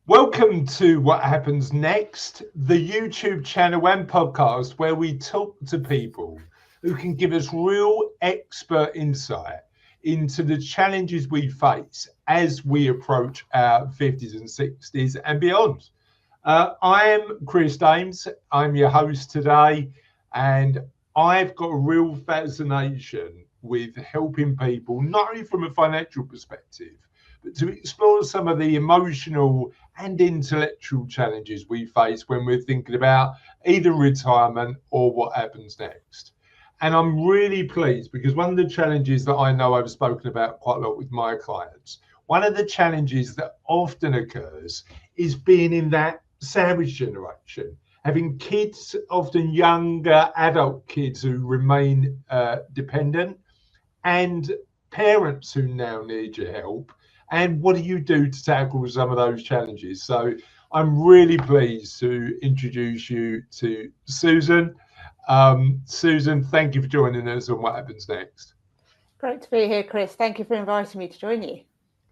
Welcome to What Happens Next, the YouTube channel and podcast where we talk to people who can give us real expert insight into the challenges we face as we approach our 50s and 60s and beyond. I am Chris Dames. I'm your host today, and I've got a real fascination with helping people, not only from a financial perspective, but to explore some of the emotional and intellectual challenges we face when we're thinking about either retirement or what happens next. And I'm really pleased because one of the challenges that I know I've spoken about quite a lot with my clients, one of the challenges that often occurs is being in that sandwich generation, having kids, often younger adult kids who remain dependent, and parents who now need your help. And what do you do to tackle some of those challenges? So I'm really pleased to introduce you to Susan. Susan, thank you for joining us on What Happens Next. Great to be here, Chris. Thank you for inviting me to join you.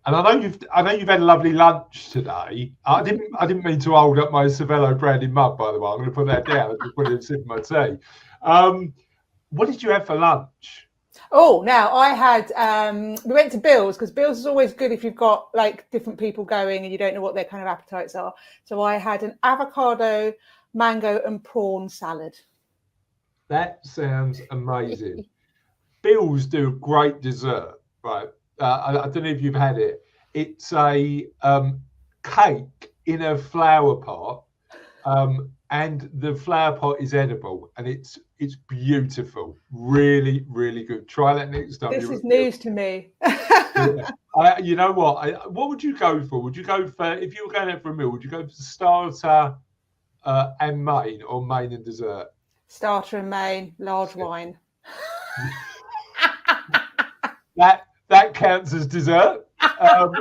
And I know you've had a lovely lunch today. I didn't mean to hold up my Cervelo brandy mug, by the way. I'm going to put that down. I just wanted to sip my tea. What did you have for lunch? Oh, now I had, we went to Bill's because Bill's is always good if you've got like different people going and you don't know what their kind of appetites are. So I had an avocado, mango and prawn salad. That sounds amazing. Bill's do a great dessert, right? I don't know if you've had it. It's a cake in a flower pot, and the flower pot is edible, and it's beautiful. Really, really good. Try that next time. This is news to me. Yeah. You know what? What would you go for? Would you go for, if you were going out for a meal, would you go for starter and main, or main and dessert? Starter and main, large wine. That counts as dessert.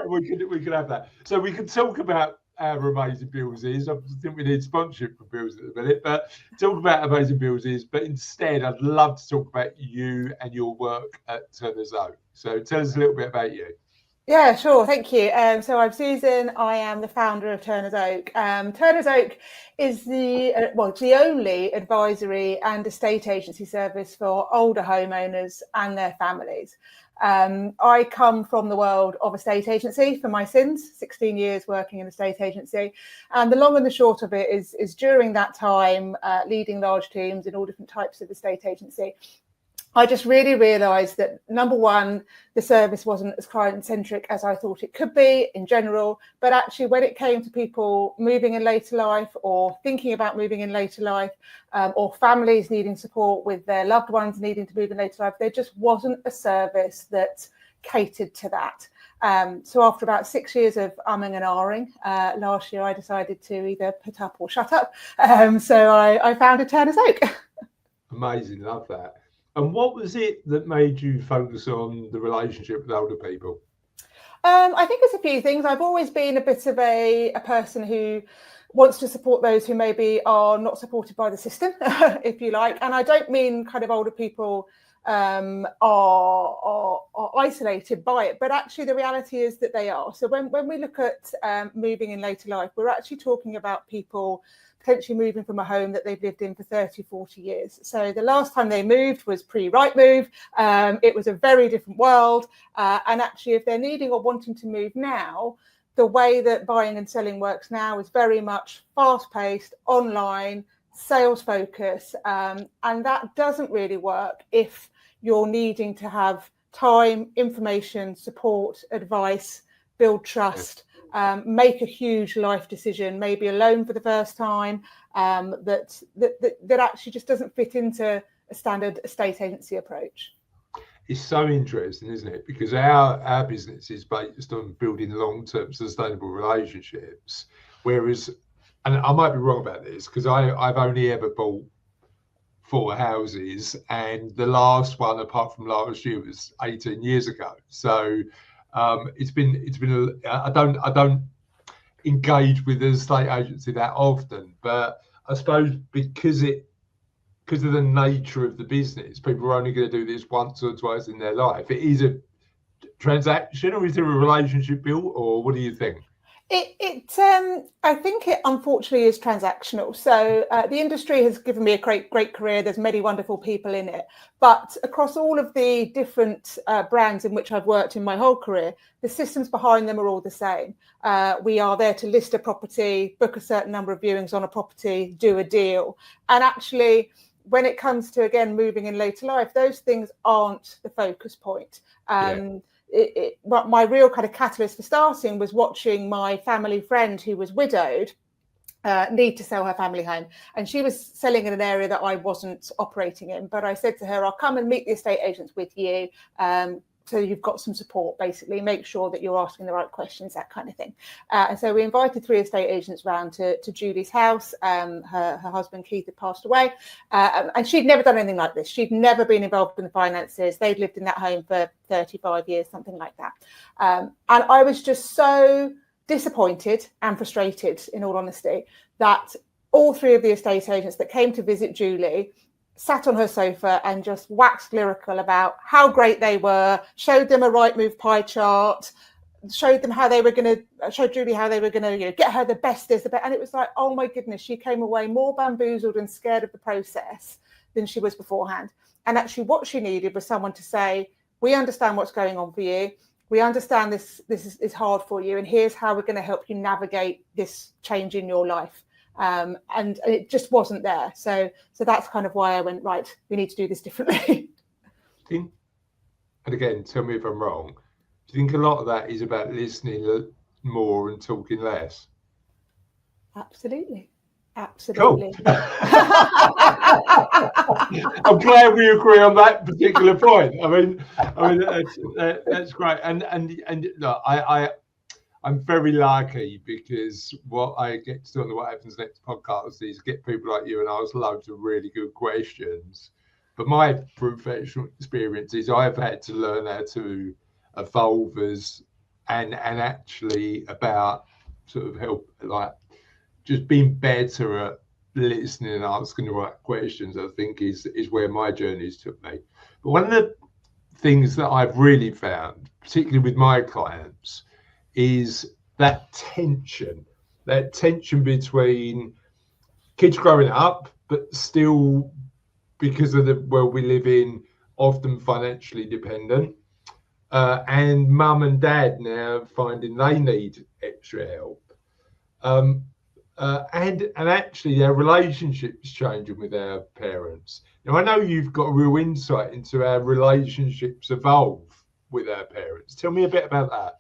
We could have that. So we could talk about our amazing Bill's is. I think we need sponsorship for Bill's at the minute, but talk about amazing Bill's is. But instead, I'd love to talk about you and your work at Turner's Oak. So tell us a little bit about you. Yeah, sure. Thank you. So I'm Susan. I am the founder of Turner's Oak. Turner's Oak is it's the only advisory and estate agency service for older homeowners and their families. I come from the world of estate agency for my sins, 16 years working in estate agency. And the long and the short of it is during that time, leading large teams in all different types of estate agency, I just really realised that, number one, the service wasn't as client-centric as I thought it could be in general, but actually when it came to people moving in later life or thinking about moving in later life, or families needing support with their loved ones needing to move in later life, there just wasn't a service that catered to that. So after about 6 years of umming and ahhing, last year I decided to either put up or shut up. So I founded Turner's Oak. Amazing, love that. And what was it that made you focus on the relationship with older people? I think it's a few things. I've always been a bit of a person who wants to support those who maybe are not supported by the system, if you like. And I don't mean kind of older people are isolated by it, but actually the reality is that they are. So when we look at moving in later life, we're actually talking about people potentially moving from a home that they've lived in for 30, 40 years. So the last time they moved was pre-Rightmove. It was a very different world. And actually, if they're needing or wanting to move now, the way that buying and selling works now is very much fast-paced, online, sales focus. And that doesn't really work if you're needing to have time, information, support, advice, build trust. Make a huge life decision, maybe alone for the first time, that actually just doesn't fit into a standard estate agency approach. It's so interesting, isn't it? Because our business is based on building long-term sustainable relationships. Whereas, and I might be wrong about this, because I've only ever bought 4 houses, and the last one, apart from last year, was 18 years ago. So it's been I don't engage with the estate agency that often, but I suppose because of the nature of the business, people are only going to do this once or twice in their life. It is a transaction, or is there a relationship built, or what do you think? I think it unfortunately is transactional. So the industry has given me a great career. There's many wonderful people in it, but across all of the different brands in which I've worked in my whole career, the systems behind them are all the same. We are there to list a property, book a certain number of viewings on a property, do a deal, and actually, when it comes to again moving in later life, those things aren't the focus point. My real kind of catalyst for starting was watching my family friend who was widowed need to sell her family home, and she was selling in an area that I wasn't operating in. But I said to her, I'll come and meet the estate agents with you, so you've got some support, basically make sure that you're asking the right questions, that kind of thing. And so we invited 3 estate agents round to Julie's house. Her husband Keith had passed away, and she'd never done anything like this. She'd never been involved in the finances. They'd lived in that home for 35 years, something like that. And I was just so disappointed and frustrated, in all honesty, that all 3 of the estate agents that came to visit Julie sat on her sofa and just waxed lyrical about how great they were, showed them a Rightmove pie chart, showed them how they were going to, show Julie how they were going to get her the best. And it was like, oh my goodness, she came away more bamboozled and scared of the process than she was beforehand. And actually what she needed was someone to say, we understand what's going on for you. We understand this is hard for you. And here's how we're going to help you navigate this change in your life. And it just wasn't there. So that's kind of why I went, right, we need to do this differently. And again, tell me if I'm wrong. Do you think a lot of that is about listening more and talking less? Absolutely. Cool. I'm glad we agree on that particular point. I mean that's great. And look, I'm very lucky because what I get to do on the What Happens Next podcast is get people like you and ask loads of really good questions. But my professional experience is I've had to learn how to evolve as and actually about sort of help, like just being better at listening and asking the right questions, I think is where my journeys took me. But one of the things that I've really found, particularly with my clients, is that tension between kids growing up, but still, because of the world we live in, often financially dependent, and mum and dad now finding they need extra help, and actually their relationships changing with their parents. Now I know you've got a real insight into how relationships evolve with our parents. Tell me a bit about that.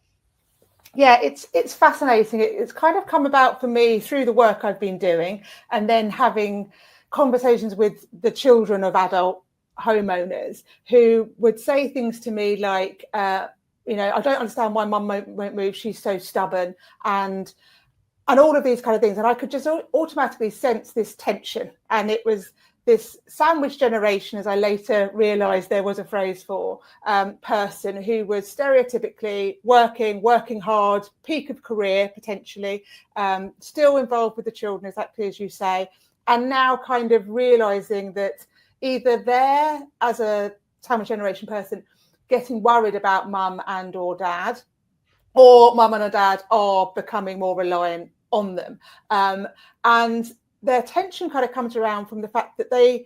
Yeah, it's fascinating. It's kind of come about for me through the work I've been doing, and then having conversations with the children of adult homeowners who would say things to me like, I don't understand why mum won't move. She's so stubborn, and all of these kind of things. And I could just automatically sense this tension. And it was this sandwich generation, as I later realised there was a phrase for, person who was stereotypically working hard, peak of career potentially, still involved with the children, exactly as you say, and now kind of realising that either they're, as a sandwich generation person, getting worried about mum and or dad, or mum and dad are becoming more reliant on them. And their tension kind of comes around from the fact that they,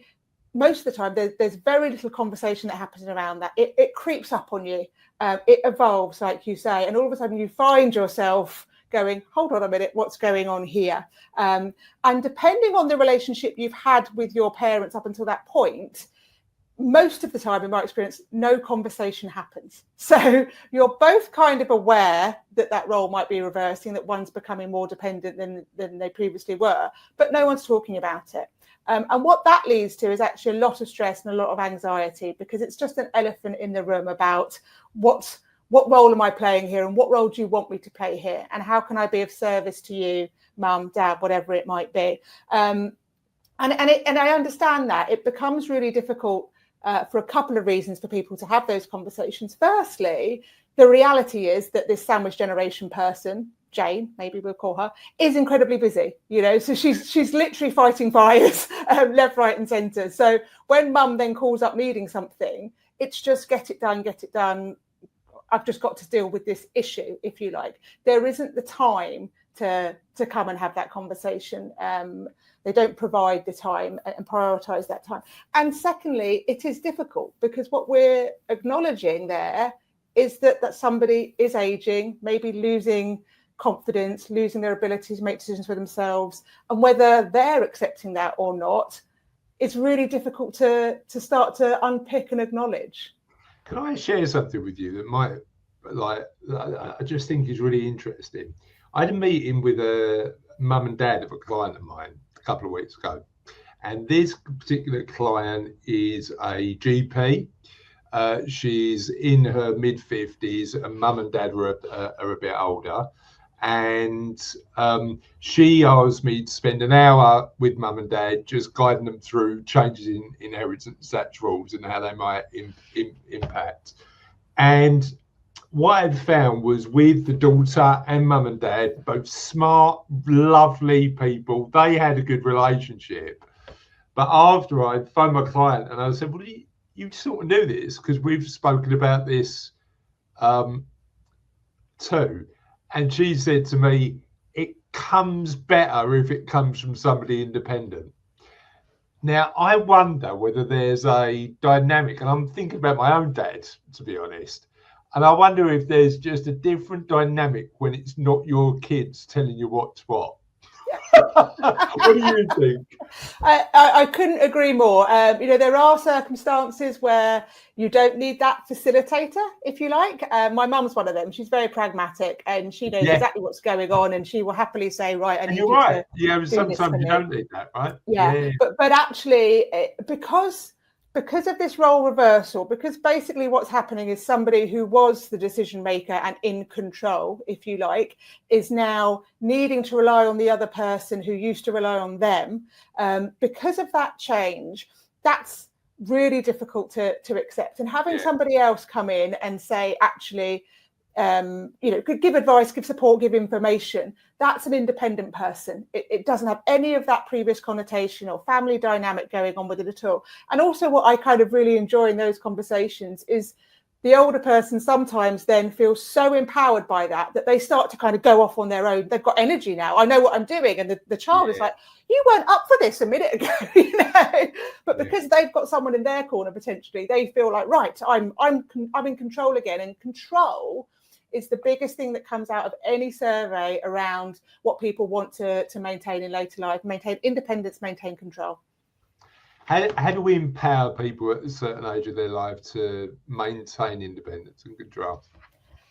most of the time, there's very little conversation that happens around that. It creeps up on you. It evolves, like you say, and all of a sudden you find yourself going, hold on a minute, what's going on here? And depending on the relationship you've had with your parents up until that point, most of the time, in my experience, no conversation happens. So you're both kind of aware that role might be reversing, that one's becoming more dependent than they previously were, but no one's talking about it. And what that leads to is actually a lot of stress and a lot of anxiety, because it's just an elephant in the room about what role am I playing here, and what role do you want me to play here, and how can I be of service to you, mum, dad, whatever it might be. And I understand that it becomes really difficult for a couple of reasons for people to have those conversations. Firstly, the reality is that this sandwich generation person, Jane, maybe we'll call her, is incredibly busy, so she's literally fighting fires left, right and centre. So when mum then calls up needing something, it's just get it done I've just got to deal with this issue, if you like. There isn't the time to come and have that conversation. They don't provide the time and prioritize that time. And secondly, it is difficult because what we're acknowledging there is that somebody is aging, maybe losing confidence, losing their ability to make decisions for themselves, and whether they're accepting that or not, it's really difficult to start to unpick and acknowledge. Can I share something with you that might, I just think is really interesting? I had a meeting with a mum and dad of a client of mine a couple of weeks ago, and this particular client is a GP. She's in her mid-50s, and mum and dad are a bit older. And she asked me to spend an hour with mum and dad, just guiding them through changes in inheritance tax rules and how they might impact. And what I'd found was, with the daughter and mum and dad, both smart, lovely people, they had a good relationship. But after I'd phoned my client and I said, well, you sort of knew this because we've spoken about this too. And she said to me, it comes better if it comes from somebody independent. Now, I wonder whether there's a dynamic, and I'm thinking about my own dad, to be honest, and I wonder if there's just a different dynamic when it's not your kids telling you what's what. What do you think? I couldn't agree more. There are circumstances where you don't need that facilitator, if you like. My mum's one of them. She's very pragmatic and she knows exactly what's going on, and she will happily say, right, I need you right. Yeah, sometimes you don't need that, right? Yeah. But actually, because of this role reversal, because basically what's happening is somebody who was the decision maker and in control, if you like, is now needing to rely on the other person who used to rely on them. Because of that change, that's really difficult to accept. And having somebody else come in and say, actually, give advice, give support, give information, that's an independent person. It doesn't have any of that previous connotation or family dynamic going on with it at all. And also what I kind of really enjoy in those conversations is the older person sometimes then feels so empowered by that they start to kind of go off on their own. They've got energy now. I know what I'm doing. And the child is like, you weren't up for this a minute ago, But because they've got someone in their corner, potentially, they feel like, right, I'm in control again. And control is the biggest thing that comes out of any survey around what people want to maintain in later life, maintain independence, maintain control. How do we empower people at a certain age of their life to maintain independence and control?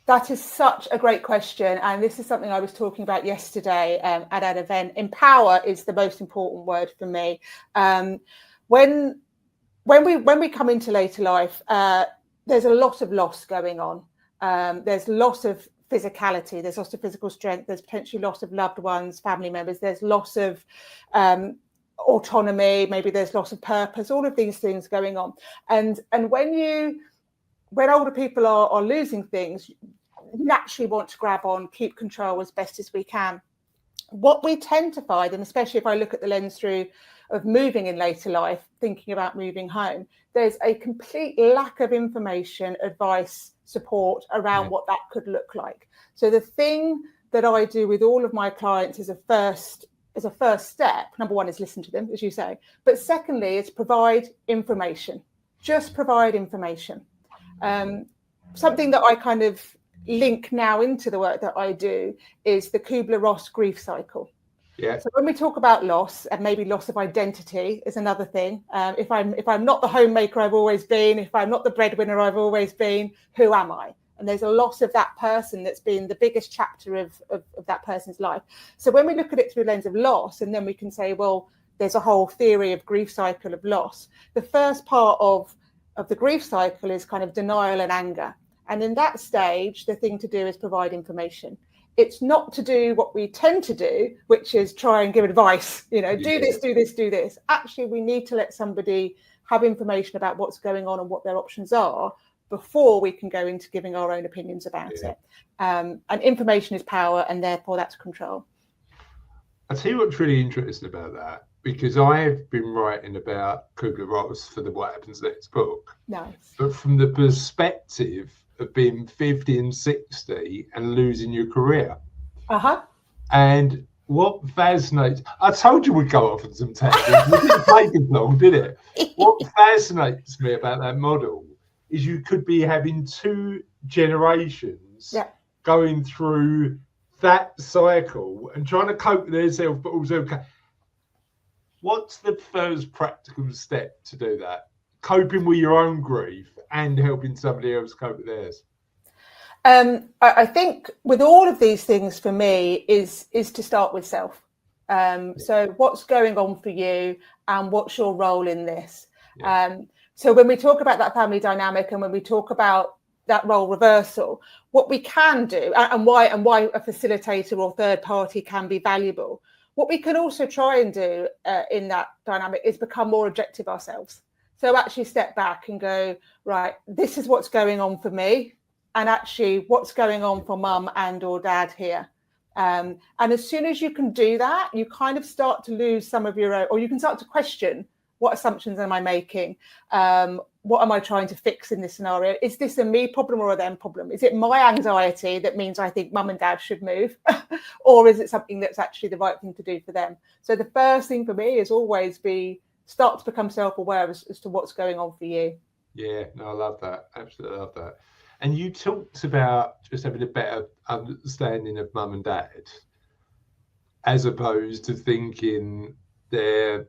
That is such a great question. And this is something I was talking about yesterday at an event. Empower is the most important word for me. When we come into later life, there's a lot of loss going on. There's loss of physicality, there's loss of physical strength, there's potentially loss of loved ones, family members, there's loss of autonomy, maybe there's loss of purpose, all of these things going on. And when older people are losing things, you naturally want to grab on, keep control as best as we can. What we tend to find, and especially if I look at the lens through of moving in later life, thinking about moving home, there's a complete lack of information, advice, support around what that could look like. So the thing that I do with all of my clients as a first step, number one is listen to them, as you say, but secondly is provide information. Just provide information. Something that I kind of link now into the work that I do is the Kubler-Ross grief cycle. Yeah. So when we talk about loss, and maybe loss of identity is another thing. If I'm not the homemaker I've always been, if I'm not the breadwinner I've always been, who am I? And there's a loss of that person that's been the biggest chapter of that person's life. So when we look at it through the lens of loss, and then we can say, well, there's a whole theory of grief cycle of loss. The first part of the grief cycle is kind of denial and anger. And in that stage, the thing to do is provide information. It's not to do what we tend to do, which is try and give advice, do this, do this, do this. Actually, we need to let somebody have information about what's going on and what their options are before we can go into giving our own opinions about it. And information is power, and therefore that's control. I'll tell you what's really interesting about that, because I have been writing about Kubler-Ross for the What Happens Next book. Nice. But from the perspective of being 50 and 60 and losing your career. And what fascinates, I told you we'd go off on some tangents. It didn't take as long, did it? What fascinates me about that model is you could be having two generations going through that cycle and trying to cope with themselves, but also what's the first practical step to do that? Coping with your own grief and helping somebody else cope with theirs. I think with all of these things for me is to start with self. So what's going on for you and what's your role in this? So when we talk about that family dynamic and when we talk about that role reversal, what we can do and why a facilitator or third party can be valuable, what we can also try and do in that dynamic is become more objective ourselves. So actually step back and go, right, this is what's going on for me. And actually what's going on for mum and or dad here. And as soon as you can do that, you kind of start to lose some of your own, or you can start to question, what assumptions am I making? What am I trying to fix in this scenario? Is this a me problem or a them problem? Is it my anxiety that means I think mum and dad should move? Or is it something that's actually the right thing to do for them? So the first thing for me is always start to become self-aware as to what's going on for you. Yeah, no, I love that. Absolutely love that. And you talked about just having a better understanding of mum and dad, as opposed to thinking they're,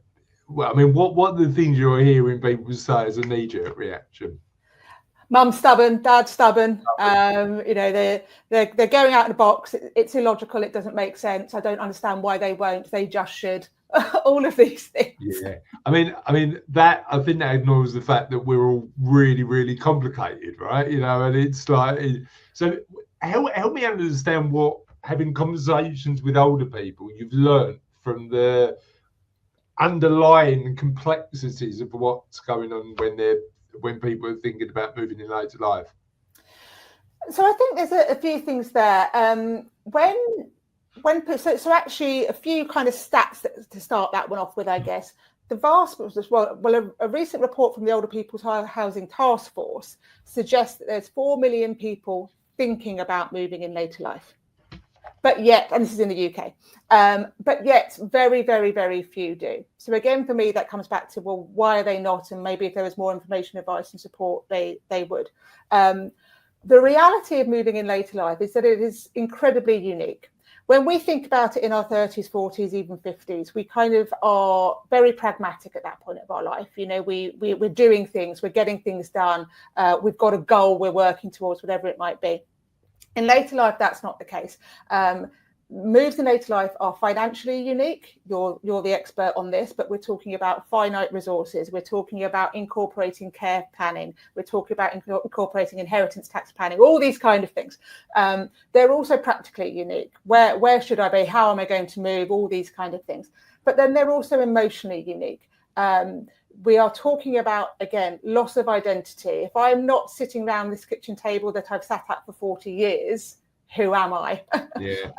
well, I mean, what are the things you're hearing people say as a knee-jerk reaction? Mum's stubborn, dad's stubborn. They're going out in a box. It's illogical. It doesn't make sense. I don't understand why they won't. They just should. All of these things. Yeah, I mean that, I think that ignores the fact that we're all really, really complicated, right? And it's like, so help me understand what, having conversations with older people, you've learned from the underlying complexities of what's going on when people are thinking about moving in later life. So I think there's a few things there. So actually a few kind of stats to start that one off with, I guess. The vast, a recent report from the Older People's Housing Task Force suggests that there's 4 million people thinking about moving in later life. But yet, and this is in the UK, but yet very, very, very few do. So again, for me, that comes back to, well, why are they not? And maybe if there was more information, advice and support, they would. The reality of moving in later life is that it is incredibly unique. When we think about it in our 30s, 40s, even 50s, we kind of are very pragmatic at that point of our life. We're doing things, we're getting things done. We've got a goal we're working towards, whatever it might be. In later life, that's not the case. Moves in later life are financially unique. You're the expert on this, but we're talking about finite resources. We're talking about incorporating care planning. We're talking about incorporating inheritance tax planning, all these kind of things. They're also practically unique. Where should I be? How am I going to move? All these kind of things. But then they're also emotionally unique. We are talking about, again, loss of identity. If I'm not sitting around this kitchen table that I've sat at for 40 years, who am I?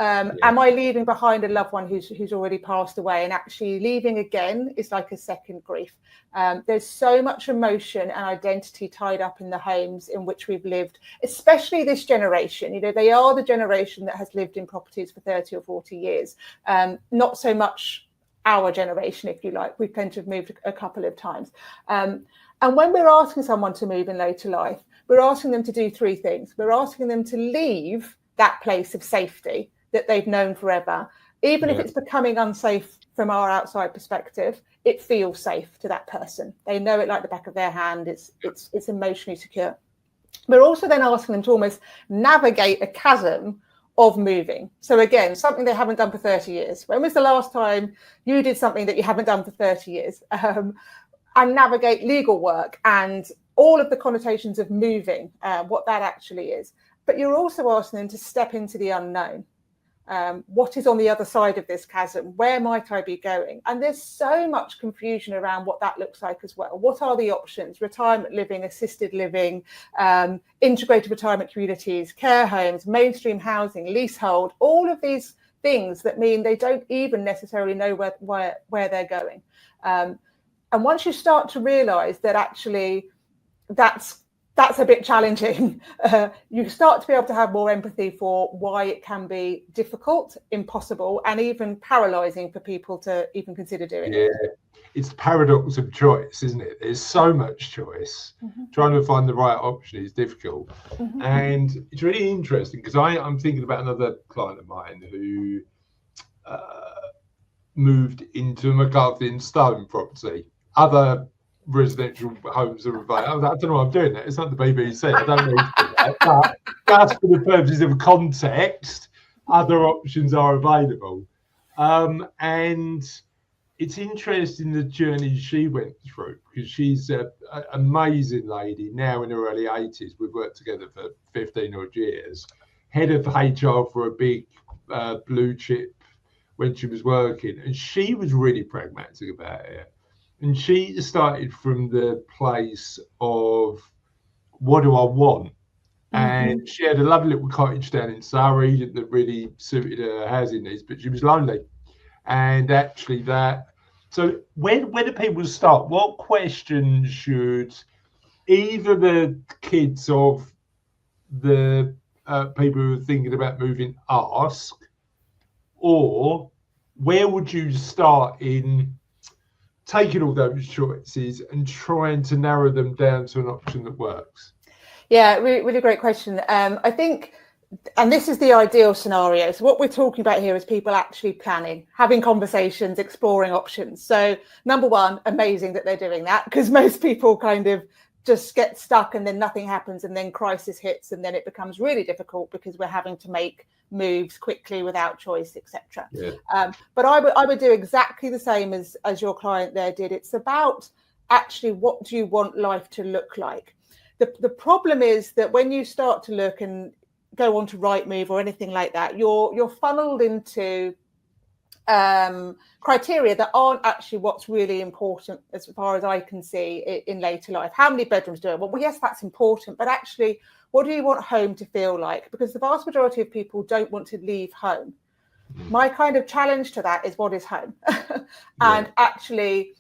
Am I leaving behind a loved one who's already passed away? And actually leaving again is like a second grief. There's so much emotion and identity tied up in the homes in which we've lived, especially this generation. They are the generation that has lived in properties for 30 or 40 years. Not so much our generation, if you like. We tend to have moved a couple of times. And when we're asking someone to move in later life, we're asking them to do three things. We're asking them to leave that place of safety that they've known forever. Even if it's becoming unsafe from our outside perspective, it feels safe to that person. They know it like the back of their hand. It's emotionally secure. We're also then asking them to almost navigate a chasm of moving. So again, something they haven't done for 30 years. When was the last time you did something that you haven't done for 30 years? And navigate legal work and all of the connotations of moving, what that actually is. But you're also asking them to step into the unknown. What is on the other side of this chasm? Where might I be going? And there's so much confusion around what that looks like as well. What are the options? Retirement living, assisted living, integrated retirement communities, care homes, mainstream housing, leasehold, all of these things that mean they don't even necessarily know where they're going. And once you start to realise that actually that's that's a bit challenging. You start to be able to have more empathy for why it can be difficult, impossible, and even paralyzing for people to even consider doing it. It's the paradox of choice, isn't it? There's so much choice. Trying to find the right option is difficult. And it's really interesting because I'm thinking about another client of mine who moved into a McCarthy and Stone property. Other residential homes are available. I don't know why I'm doing that. It's not the BBC. I don't need to do that. But just for the purposes of context, other options are available. And it's interesting the journey she went through because she's an amazing lady now in her early 80s. We've worked together for 15 odd years. Head of HR for a big blue chip when she was working, and she was really pragmatic about it. And she started from the place of what do I want? And she had a lovely little cottage down in Surrey that really suited her housing needs, but she was lonely. And actually so where do people start? What questions should either the kids of the people who are thinking about moving ask, or where would you start in taking all those choices and trying to narrow them down to an option that works? Yeah, really, really great question. I think, and this is the ideal scenario. So what we're talking about here is people actually planning, having conversations, exploring options. So number one, amazing that they're doing that, because most people kind of just get stuck and then nothing happens and then crisis hits and then it becomes really difficult because we're having to make moves quickly without choice, etc. But I would do exactly the same as your client there did. It's about actually what do you want life to look like? The problem is that when you start to look and go on to Rightmove or anything like that, you're funneled into criteria that aren't actually what's really important as far as I can see in later life. How many bedrooms do I want? Well, yes, that's important, but actually, what do you want home to feel like? Because the vast majority of people don't want to leave home. My kind of challenge to that is what is home? And actually,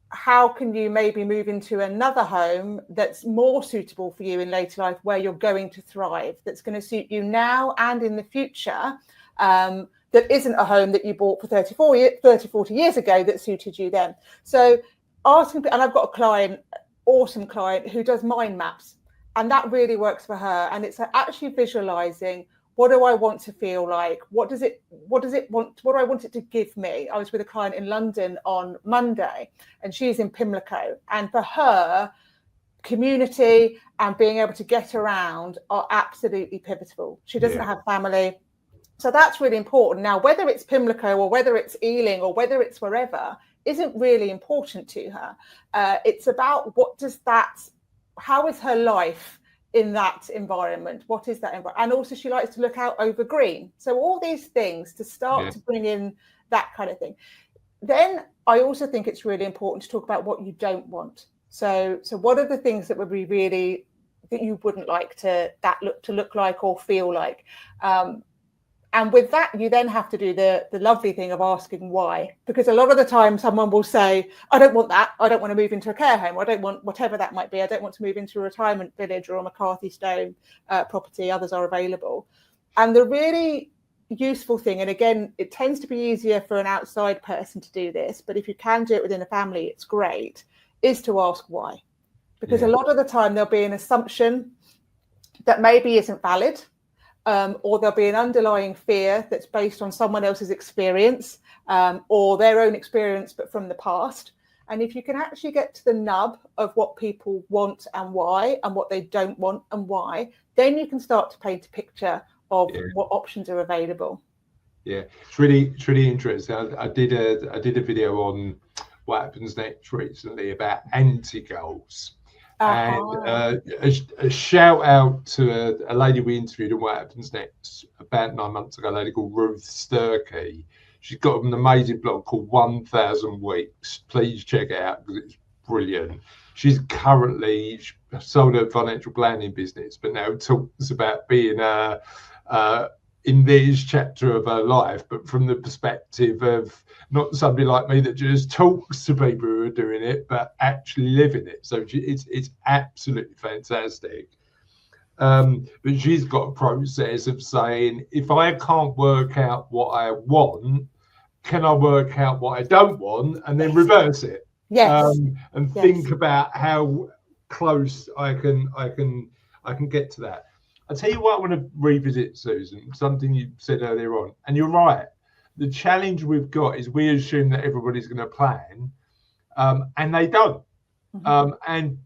how can you maybe move into another home that's more suitable for you in later life, where you're going to thrive, that's going to suit you now and in the future, that isn't a home that you bought for 30, 40 years ago that suited you then. So asking, and I've got a client, awesome client, who does mind maps, and that really works for her. And it's actually visualizing, what do I want to feel like? What do I want it to give me? I was with a client in London on Monday, and she's in Pimlico. And for her, community and being able to get around are absolutely pivotal. She doesn't have family. So that's really important. Now, whether it's Pimlico or whether it's Ealing or whether it's wherever isn't really important to her. It's about how is her life in that environment? What is that environment? And also she likes to look out over green. So all these things to start to bring in that kind of thing. Then I also think it's really important to talk about what you don't want. So what are the things that would be really, that you wouldn't like to look like or feel like? And with that, you then have to do the lovely thing of asking why. Because a lot of the time someone will say, I don't want that. I don't want to move into a care home. Or I don't want whatever that might be. I don't want to move into a retirement village or a McCarthy Stone property. Others are available. And the really useful thing, and again, it tends to be easier for an outside person to do this, but if you can do it within a family, it's great, is to ask why. Because a lot of the time there'll be an assumption that maybe isn't valid. Or there'll be an underlying fear that's based on someone else's experience or their own experience, but from the past. And if you can actually get to the nub of what people want and why, and what they don't want and why, then you can start to paint a picture of what options are available. Yeah, it's really interesting. I did a video on What Happens Next recently about anti-goals. And a shout out to a lady we interviewed on What Happens Next about 9 months ago, a lady called Ruth Sturkey. She's got an amazing blog called 1000 Weeks. Please check it out because it's brilliant. She's currently sold her financial planning business, but now talks about being a in this chapter of her life, but from the perspective of not somebody like me that just talks to people who are doing it, but actually living it. So it's absolutely fantastic. But she's got a process of saying, if I can't work out what I want, can I work out what I don't want and then reverse it? Yes. And think about how close I can get to that. I'll tell you what I want to revisit, Susan, something you said earlier on, and you're right. The challenge we've got is we assume that everybody's going to plan, and they don't. And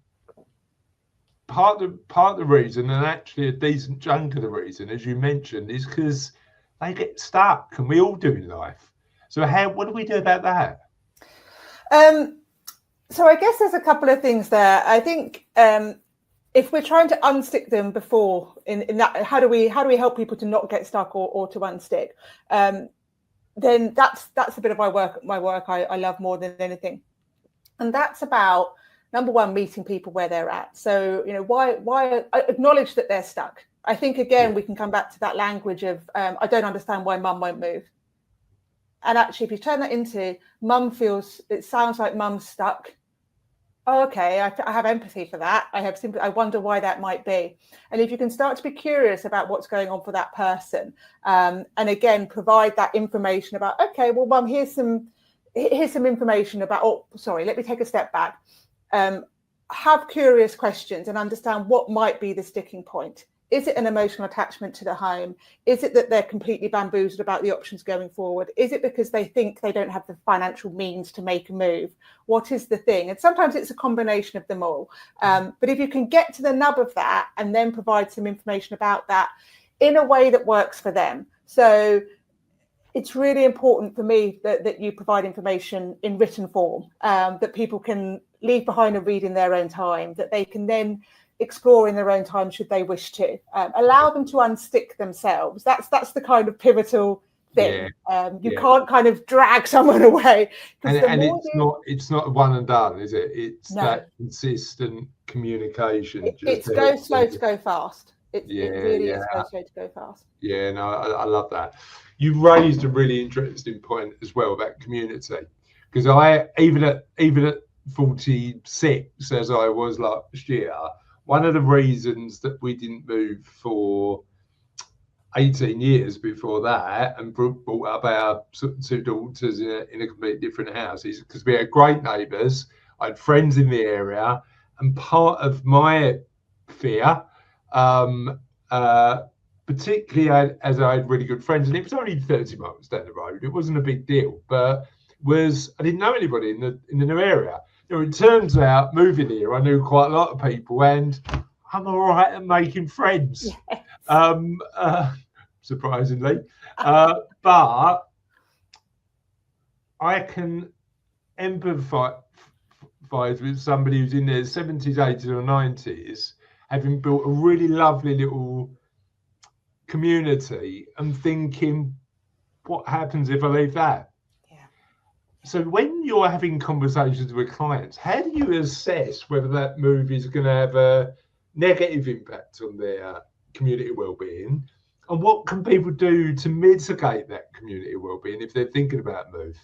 part of the reason, and actually a decent chunk of the reason, as you mentioned, is because they get stuck, and we all do in life. So what do we do about that? So I guess there's a couple of things there. I think if we're trying to unstick them before in that, how do we help people to not get stuck or to unstick? Then that's a bit of my work I love more than anything. And that's about, number one, meeting people where they're at. So, why acknowledge that they're stuck. I think, again, we can come back to that language of, I don't understand why mum won't move. And actually, if you turn that into it sounds like mum's stuck. Oh, okay, I have empathy for that. I wonder why that might be. And if you can start to be curious about what's going on for that person, and again, provide that information about, okay, well, mum, here's some information about, oh, sorry, let me take a step back. Have curious questions and understand what might be the sticking point. Is it an emotional attachment to the home? Is it that they're completely bamboozled about the options going forward? Is it because they think they don't have the financial means to make a move? What is the thing? And sometimes it's a combination of them all. But if you can get to the nub of that and then provide some information about that in a way that works for them. So it's really important for me that you provide information in written form, that people can leave behind and read in their own time, that they can then explore in their own time should they wish to. Allow them to unstick themselves. That's the kind of pivotal thing. You can't kind of drag someone away. And it's not one and done, is it? It's that consistent communication. It's go slow to go fast. It really is go slow to go fast. Yeah, no, I love that. You raised a really interesting point as well about community, because I even at 46, as I was last year, one of the reasons that we didn't move for 18 years before that and brought up our two daughters in a completely different house is because we had great neighbours. I had friends in the area, and part of my fear, particularly as I had really good friends, and it was only 30 miles down the road, it wasn't a big deal, but I didn't know anybody in the new area. It turns out moving here, I knew quite a lot of people, and I'm all right at making friends. Yes. Surprisingly, but I can empathise with somebody who's in their 70s, 80s, or 90s, having built a really lovely little community, and thinking, what happens if I leave that? So when you're having conversations with clients, how do you assess whether that move is going to have a negative impact on their community well-being? And what can people do to mitigate that community well-being if they're thinking about a move?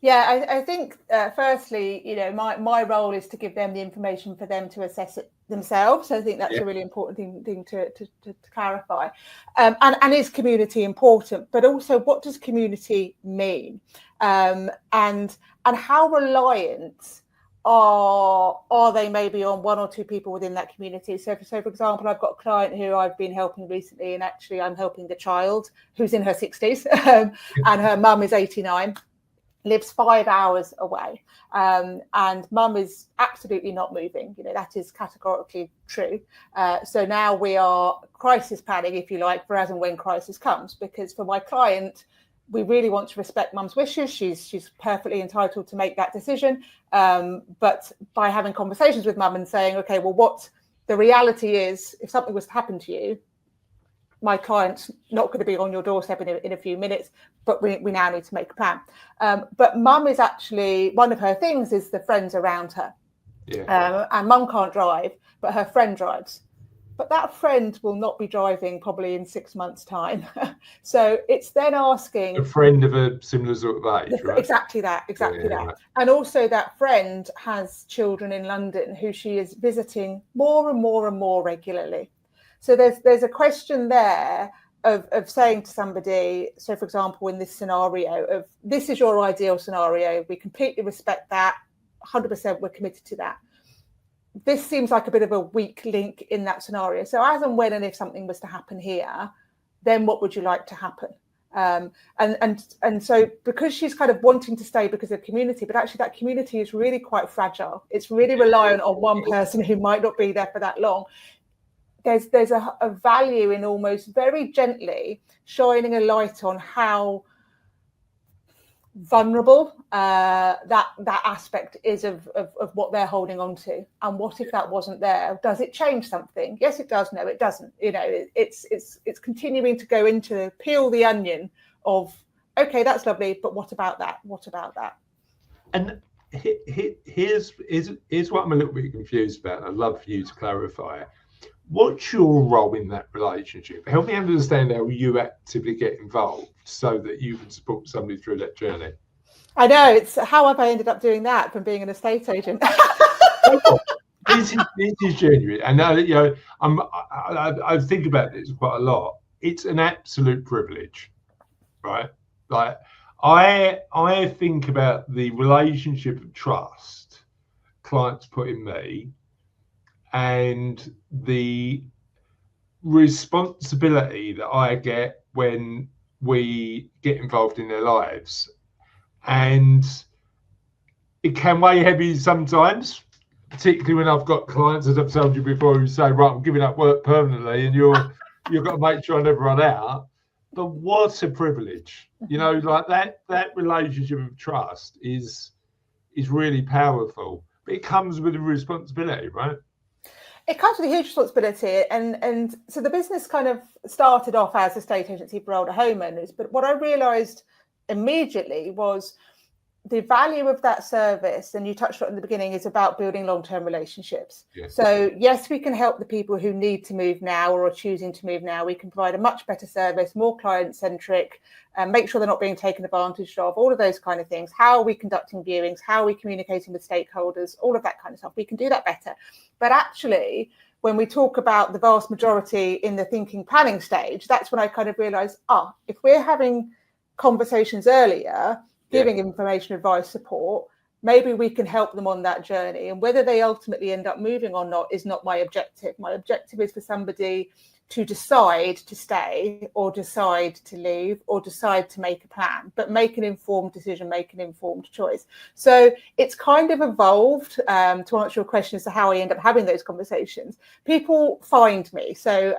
Yeah, I think firstly, my role is to give them the information for them to assess it themselves. So I think that's a really important thing to clarify. And is community important? But also, what does community mean? And how reliant are they maybe on one or two people within that community? So for example, I've got a client who I've been helping recently, and actually I'm helping the child who's in her 60s, and her mum is 89. Lives 5 hours away, and mum is absolutely not moving. That is categorically true. So now we are crisis planning, if you like, for as and when crisis comes, because for my client, we really want to respect mum's wishes. She's perfectly entitled to make that decision. But by having conversations with mum and saying, okay, well, what the reality is, if something was to happen to you, my client's not going to be on your doorstep in a few minutes, but we now need to make a plan. But mum is actually, one of her things is the friends around her. And mum can't drive, but her friend drives. but that friend will not be driving probably in 6 months' time. So it's then asking a friend of a similar sort of age, right? Exactly that. Right. And also that friend has children in London who she is visiting more and more and more regularly. So there's a question there of saying to somebody, so for example, in this scenario of this is your ideal scenario, we completely respect that, 100% we're committed to that. This seems like a bit of a weak link in that scenario. So as and when and if something was to happen here, then what would you like to happen? And so because she's kind of wanting to stay because of community, but actually that community is really quite fragile. It's really reliant on one person who might not be there for that long. There's a value in almost very gently shining a light on how vulnerable that aspect is of what they're holding on to. And what if that wasn't there? Does it change something? Yes, it does. No, it doesn't. You know, it's continuing to go into peel the onion of, okay, that's lovely, but what about that? What about that? And here's what I'm a little bit confused about. I'd love for you to clarify. What's your role in that relationship? Help me understand how you actively get involved so that you can support somebody through that journey. I know, it's how have I ended up doing that from being an estate agent? This is genuine. And now that, you know, I think about this quite a lot. It's an absolute privilege, right? Like I think about the relationship of trust clients put in me, and the responsibility that I get when we get involved in their lives. And it can weigh heavy sometimes, particularly when I've got clients, as I've told you before, who say, right, I'm giving up work permanently and you've got to make sure I never run out. But what a privilege, you know, like that relationship of trust is really powerful, but it comes with a responsibility, right? It comes with a huge responsibility, and so the business kind of started off as a estate agency for older homeowners. But what I realised immediately was the value of that service, and you touched on it in the beginning, is about building long-term relationships. Yes. So yes, we can help the people who need to move now or are choosing to move now. We can provide a much better service, more client-centric, and make sure they're not being taken advantage of, all of those kind of things. How are we conducting viewings? How are we communicating with stakeholders? All of that kind of stuff. We can do that better. But actually, when we talk about the vast majority in the thinking planning stage, that's when I kind of realised, if we're having conversations earlier, giving information, advice, support, maybe we can help them on that journey. And whether they ultimately end up moving or not is not my objective. My objective is for somebody to decide to stay or decide to leave or decide to make a plan, but make an informed decision, make an informed choice. So it's kind of evolved, to answer your question as to how I end up having those conversations. People find me. So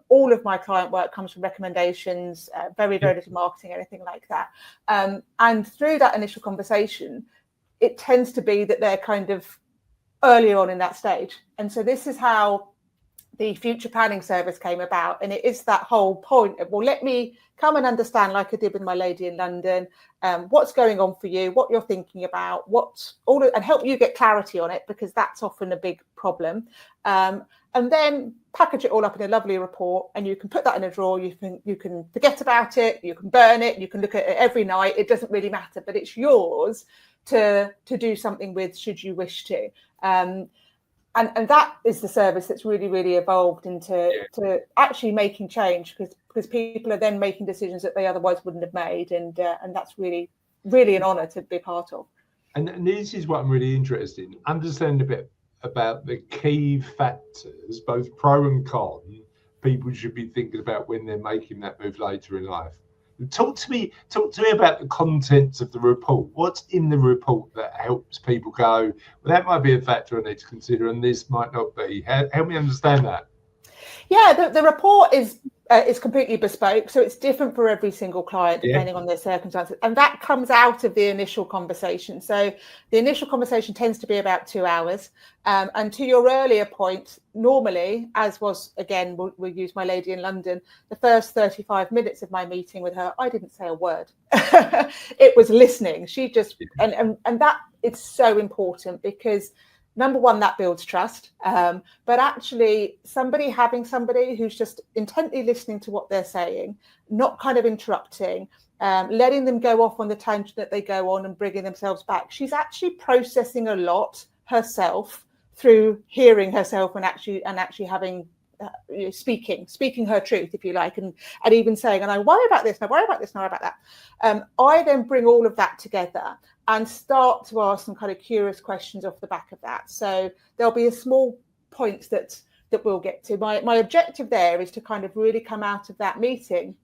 all of my client work comes from recommendations, very, very little marketing, anything like that. And through that initial conversation, it tends to be that they're kind of earlier on in that stage. And so this is how the future planning service came about. And it is that whole point of, well, let me come and understand, like I did with my lady in London, what's going on for you, what you're thinking about, and help you get clarity on it, because that's often a big problem. And then package it all up in a lovely report, and you can put that in a drawer. You can forget about it, you can burn it, you can look at it every night. It doesn't really matter, but it's yours to do something with, should you wish to. And that is the service that's really, really evolved into to actually making change, because people are then making decisions that they otherwise wouldn't have made, and that's really, really an honour to be part of. And this is what I'm really interested in. Understand a bit about the key factors, both pro and con, people should be thinking about when they're making that move later in life. Talk to me about the contents of the report. What's in the report that helps people go, well, that might be a factor I need to consider, and this might not be. Help me understand that. Yeah, the report is completely bespoke, so it's different for every single client depending on their circumstances, and that comes out of the initial conversation. So the initial conversation tends to be about 2 hours, and to your earlier point, normally, as was, again, we'll use my lady in London, the first 35 minutes of my meeting with her, I didn't say a word. It was listening. She just and that it's so important, because number one, that builds trust. But actually having somebody who's just intently listening to what they're saying, not kind of interrupting, letting them go off on the tangent that they go on and bringing themselves back. She's actually processing a lot herself through hearing herself and actually having speaking her truth, if you like, and even saying, and I worry about this, and I worry about this, and I worry about that. I then bring all of that together and start to ask some kind of curious questions off the back of that. So there'll be a small points that we'll get to. My objective there is to kind of really come out of that meeting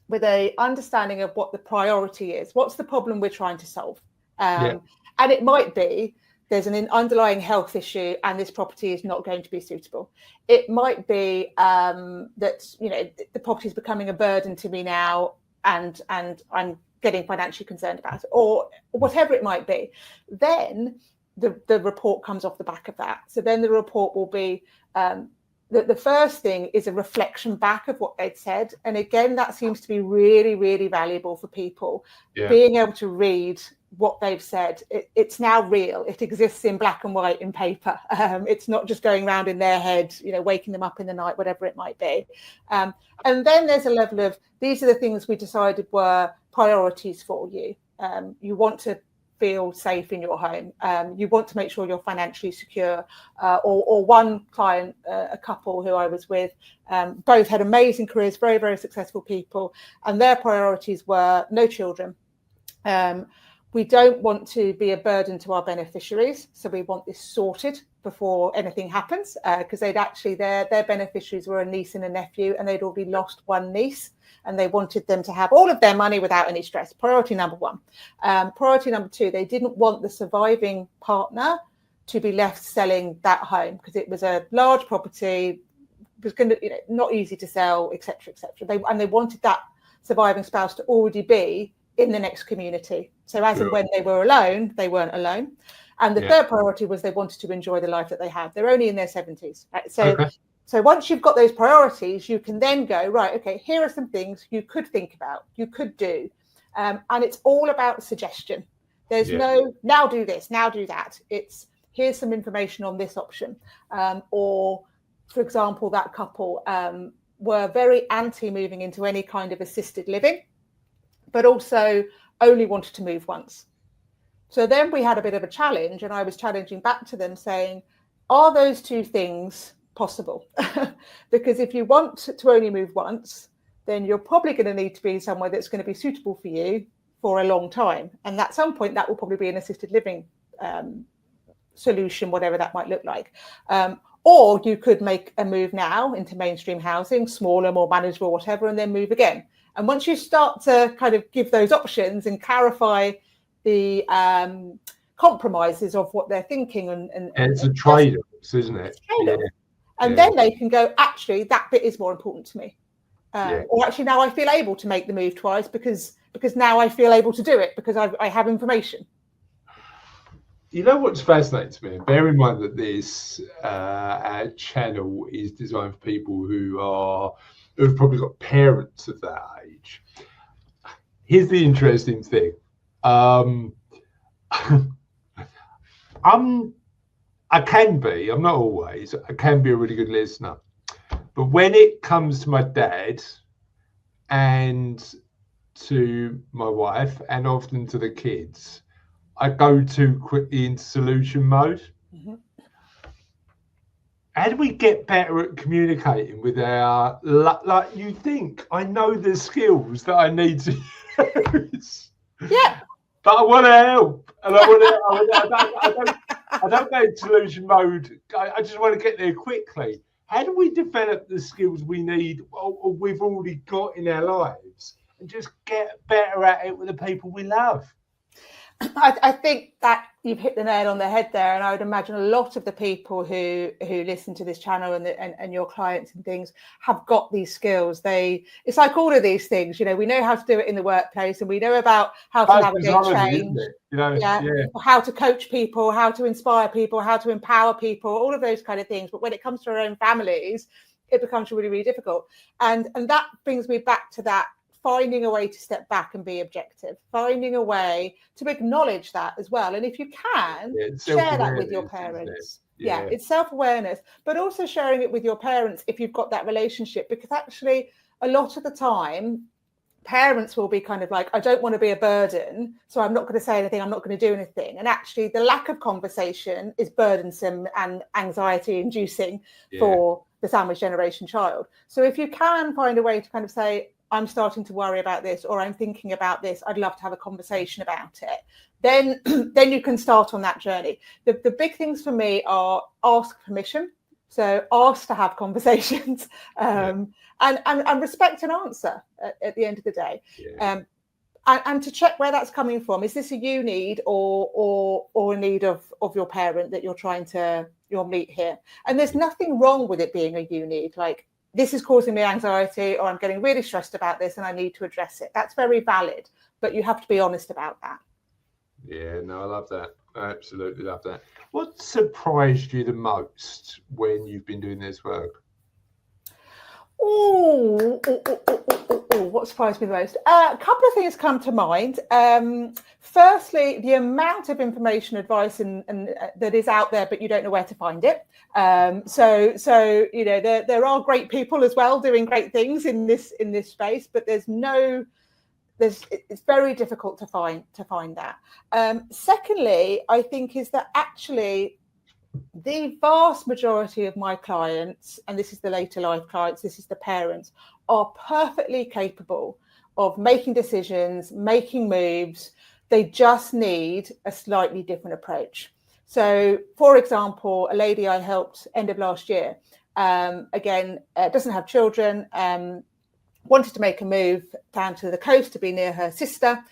with a understanding of what the priority is. What's the problem we're trying to solve? And it might be there's an underlying health issue and this property is not going to be suitable. It might be that, you know, the property is becoming a burden to me now and I'm getting financially concerned about it, or whatever it might be. Then the report comes off the back of that. So then the report will be the first thing is a reflection back of what they'd said. And again, that seems to be really, really valuable for people, being able to read what they've said. It's now real. It exists in black and white in paper. It's not just going around in their head, you know, waking them up in the night, whatever it might be. And then there's a level of, these are the things we decided were priorities for you. You want to feel safe in your home. You want to make sure you're financially secure. Or one client, a couple who I was with, both had amazing careers, very, very successful people. And their priorities were no children. We don't want to be a burden to our beneficiaries. So we want this sorted before anything happens, because they'd actually, their beneficiaries were a niece and a nephew, and they'd already lost one niece. And they wanted them to have all of their money without any stress. Priority number one. Priority number two, they didn't want the surviving partner to be left selling that home because it was a large property, it was going to, you know, not easy to sell, etc., etc. They wanted that surviving spouse to already be in the next community. So as and when they were alone, they weren't alone. And the third priority was they wanted to enjoy the life that they had. They're only in their 70s. Right? So once you've got those priorities, you can then go, right, okay, here are some things you could think about, you could do. And it's all about suggestion. There's no, now do this, now do that. It's, here's some information on this option. Or, for example, that couple were very anti moving into any kind of assisted living, but also only wanted to move once. So then we had a bit of a challenge, and I was challenging back to them saying, are those two things possible? Because if you want to only move once, then you're probably going to need to be somewhere that's going to be suitable for you for a long time. And at some point, that will probably be an assisted living solution, whatever that might look like. Or you could make a move now into mainstream housing, smaller, more manageable, whatever, and then move again. And once you start to kind of give those options and clarify the compromises of what they're thinking, and it's a trade-off, isn't it? And then they can go, actually, that bit is more important to me. Or actually, now I feel able to make the move twice because now I feel able to do it because I have information. You know what's fascinating to me? Bear in mind that this channel is designed for people who've probably got parents of that age. Here's the interesting thing. I can be, I'm not always, I can be a really good listener. But when it comes to my dad and to my wife and often to the kids, I go too quickly into solution mode. How do we get better at communicating with our, like you think, I know the skills that I need to use. But I want to help, and I don't go into solution mode. I just want to get there quickly. How do we develop the skills we need or we've already got in our lives and just get better at it with the people we love? I think that you've hit the nail on the head there, and I would imagine a lot of the people who listen to this channel and your clients and things have got these skills. It's like all of these things, you know, we know how to do it in the workplace, and we know about how to navigate change, how to coach people, how to inspire people, how to empower people, all of those kind of things. But when it comes to our own families, it becomes really, really difficult. And that brings me back to that finding a way to step back and be objective, finding a way to acknowledge that as well. And if you can, share that with your parents. Yeah, it's self-awareness, but also sharing it with your parents if you've got that relationship, because actually a lot of the time parents will be kind of like, I don't want to be a burden, so I'm not going to say anything, I'm not going to do anything. And actually the lack of conversation is burdensome and anxiety inducing for the sandwich generation child. So if you can find a way to kind of say, I'm starting to worry about this, or I'm thinking about this, I'd love to have a conversation about it, then you can start on that journey. The big things for me are ask permission. So ask to have conversations, and respect an answer at the end of the day. And to check where that's coming from. Is this a you need or a need of your parent that you'll meet here? And there's nothing wrong with it being a you need. Like, this is causing me anxiety, or I'm getting really stressed about this and I need to address it. That's very valid, but you have to be honest about that. Yeah, no, I love that. I absolutely love that. What surprised you the most when you've been doing this work? What surprised me the most? A couple of things come to mind. Firstly, the amount of information, advice, and that is out there, but you don't know where to find it. So you know, there are great people as well doing great things in this space, but it's very difficult to find that. Secondly, I think is that actually the vast majority of my clients, and this is the later life clients, this is the parents, are perfectly capable of making decisions, making moves. They just need a slightly different approach. So, for example, a lady I helped end of last year, again, doesn't have children, wanted to make a move down to the coast to be near her sister,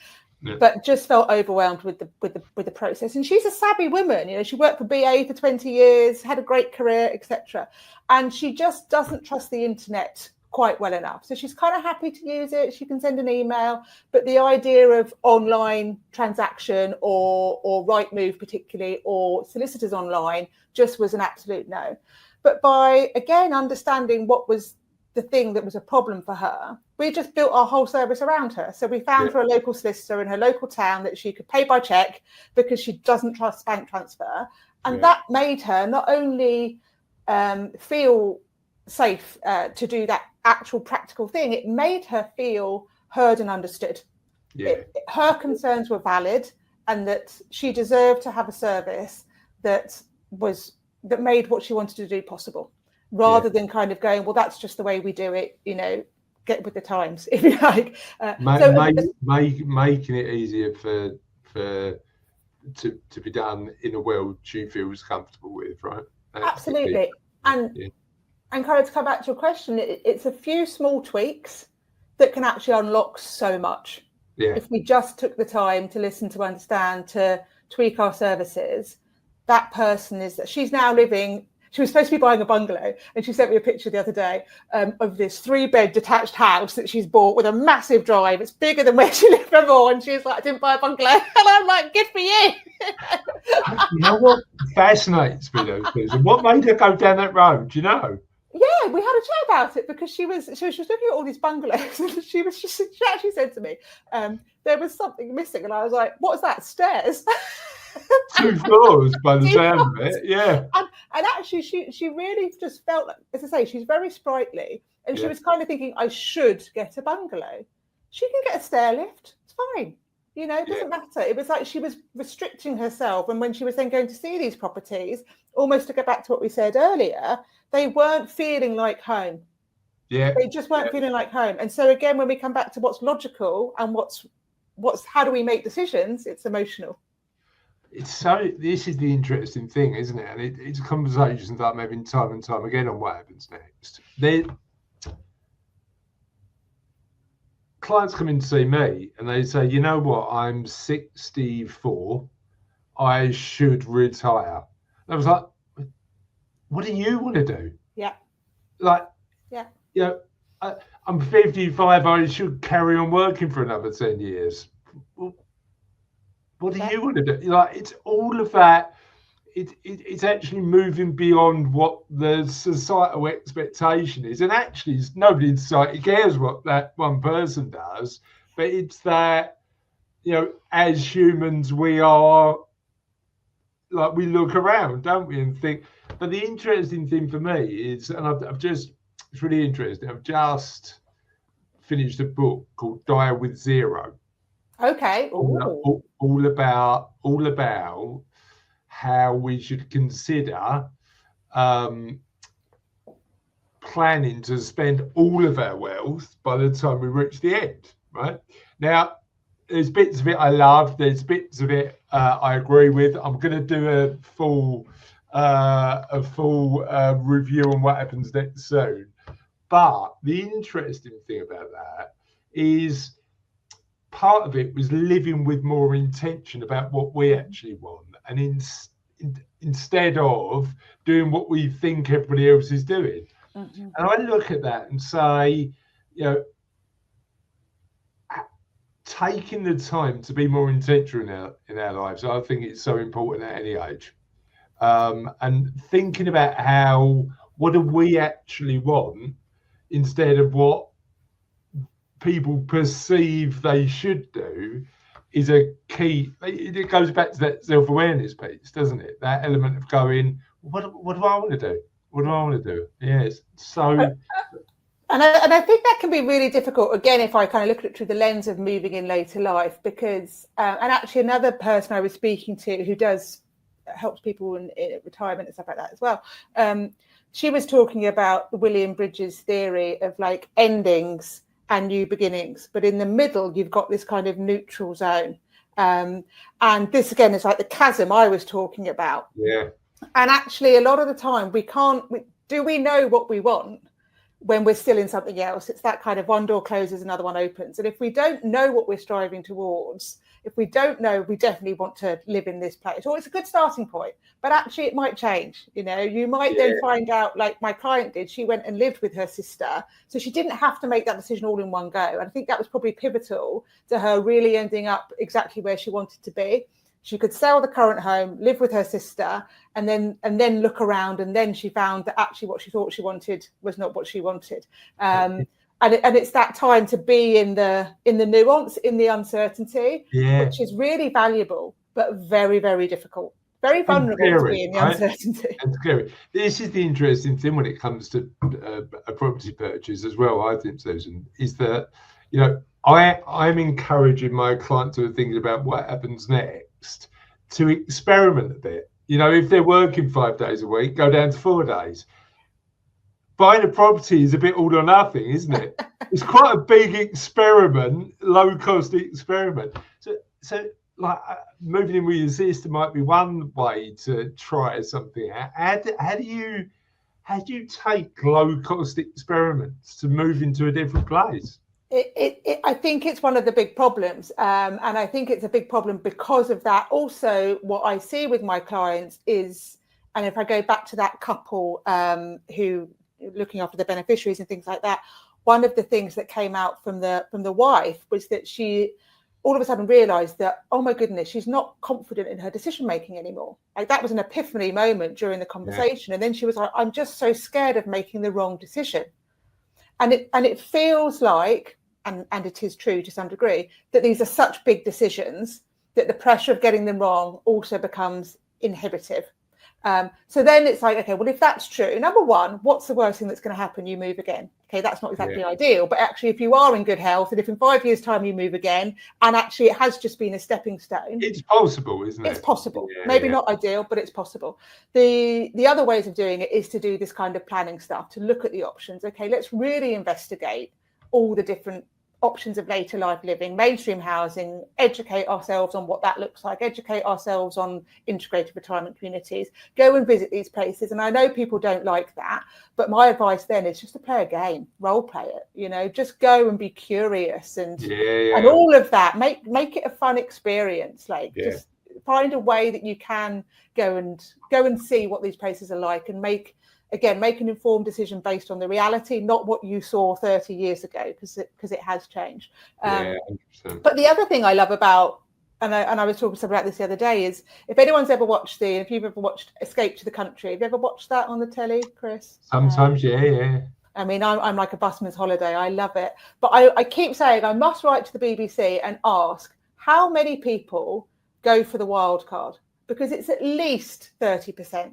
but just felt overwhelmed with the process. And she's a savvy woman, you know. She worked for BA for 20 years, had a great career, etc. And she just doesn't trust the internet quite well enough. So she's kind of happy to use it. She can send an email, but the idea of online transaction or Rightmove particularly, or solicitors online, just was an absolute no. But by, again, understanding what was the thing that was a problem for her, we just built our whole service around her. So we found her a local solicitor in her local town that she could pay by check, because she doesn't trust bank transfer. And that made her not only feel safe to do that actual practical thing, it made her feel heard and understood. Her concerns were valid, and that she deserved to have a service that made what she wanted to do possible, rather than kind of going, well, that's just the way we do it, you know, get with the times, if you like. Making it easier to be done in a world she feels comfortable with, right? Absolutely. And kind of to come back to your question, it's a few small tweaks that can actually unlock so much. If we just took the time to listen, to understand, to tweak our services. That person she's now living. She was supposed to be buying a bungalow, and she sent me a picture the other day of this 3-bed detached house that she's bought with a massive drive. It's bigger than where she lived before. And she's like, I didn't buy a bungalow. And I'm like, good for you. You know what fascinates me, those things? What made her go down that road? Do you know? Yeah, we had a chat about it, because she was looking at all these bungalows, and she actually said to me, there was something missing. And I was like, what is that? Stairs? 2 floors by the sound of it, and actually she really just felt like, as I say, she's very sprightly, and she was kind of thinking, I should get a bungalow. She can get a stair lift, it's fine, you know, it doesn't matter. It was like she was restricting herself, and when she was then going to see these properties, almost to go back to what we said earlier, they weren't feeling like home. They just weren't feeling like home. And so again, when we come back to what's logical and what's how do we make decisions, it's emotional. This is the interesting thing, isn't it? And it's conversations that I'm having time and time again on what happens next. Clients come in to see me and they say, you know what, I'm 64, I should retire. And I was like, what do you want to do? I'm 55, I should carry on working for another 10 years. What do you want to do? Like, it's all of that. it's actually moving beyond what the societal expectation is, and actually nobody in society cares what that one person does, but it's that, you know, as humans we are, like, we look around, don't we, and think. But the interesting thing for me is, and it's really interesting, I've just finished a book called Die with Zero. Okay. All about how we should consider planning to spend all of our wealth by the time we reach the end, right? Now, there's bits of it I love, there's bits of it I agree with. I'm going to do a full review on what happens next soon. But the interesting thing about that is part of it was living with more intention about what we actually want, and instead of doing what we think everybody else is doing. Mm-hmm. And I look at that and say, you know, taking the time to be more intentional in our lives, I think it's so important at any age. And thinking about what do we actually want instead of what people perceive they should do is a key. It goes back to that self-awareness piece, doesn't it? That element of going, what do I want to do? What do I want to do? Yes. So, and I think that can be really difficult, again, if I kind of look at it through the lens of moving in later life, because and actually another person I was speaking to who helps people in retirement and stuff like that as well, she was talking about the William Bridges theory of like endings and new beginnings, but in the middle you've got this kind of neutral zone, and this again is like the chasm I was talking about. Yeah. And actually a lot of the time we know what we want when we're still in something else. It's that kind of one door closes, another one opens, and if we don't know what we're striving towards, if we don't know we definitely want to live in this place, or it's a good starting point, but actually it might change. You know, you might then find out, like my client did, she went and lived with her sister, so she didn't have to make that decision all in one go. And I think that was probably pivotal to her really ending up exactly where she wanted to be. She could sell the current home, live with her sister, and then look around, and then she found that actually what she thought she wanted was not what she wanted. And it's that time to be in the nuance, in the uncertainty, which is really valuable, but very, very difficult. Very vulnerable to be in the uncertainty. And scary. This is the interesting thing when it comes to a property purchase as well, I think, Susan, is that, you know, I'm encouraging my clients who are thinking about what happens next to experiment a bit. You know, if they're working 5 days a week, go down to 4 days. Buying a property is a bit all or nothing, isn't it? It's quite a big experiment, low cost experiment. So like moving in with your sister might be one way to try something out. How do you take low cost experiments to move into a different place? I think it's one of the big problems, and I think it's a big problem because of that. Also, what I see with my clients is, and if I go back to that couple who looking after the beneficiaries and things like that, one of the things that came out from the wife was that she all of a sudden realized that, oh my goodness, she's not confident in her decision making anymore. Like that was an epiphany moment during the conversation. Yeah. And then she was like, I'm just so scared of making the wrong decision. And it feels like, and it is true to some degree, that these are such big decisions that the pressure of getting them wrong also becomes inhibitive. So then it's like, okay, well, if that's true, number one, what's the worst thing that's going to happen? You move again. Okay, that's not exactly ideal, but actually, if you are in good health, and if in 5 years' time you move again, and actually it has just been a stepping stone, it's possible, isn't it? It's possible. Maybe not ideal, but it's possible. The other ways of doing it is to do this kind of planning stuff, to look at the options. Okay, let's really investigate all the different options of later life living, mainstream housing, educate ourselves on what that looks like, educate ourselves on integrated retirement communities, go and visit these places. And I know people don't like that, but my advice then is just to play a game, role play it, you know, just go and be curious and all of that, make it a fun experience. Like just find a way that you can go and see what these places are like, and make an informed decision based on the reality, not what you saw 30 years ago, because it has changed. But the other thing I love about I was talking to someone about this the other day, is if anyone's ever watched if you've ever watched Escape to the Country, have you ever watched that on the telly, Chris? Sometimes, yeah. I mean, I'm like a busman's holiday. I love it. But I keep saying I must write to the BBC and ask how many people go for the wild card, because it's at least 30%.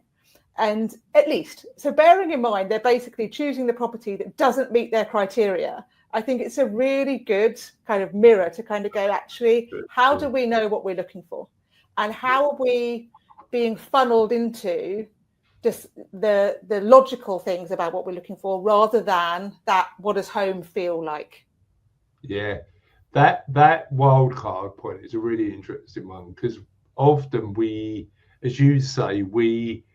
And at least, so bearing in mind, they're basically choosing the property that doesn't meet their criteria. I think it's a really good kind of mirror to kind of go, actually, how do we know what we're looking for? And how are we being funneled into just the logical things about what we're looking for, rather than that, what does home feel like? Yeah, that wild card point is a really interesting one, because often we, as you say, we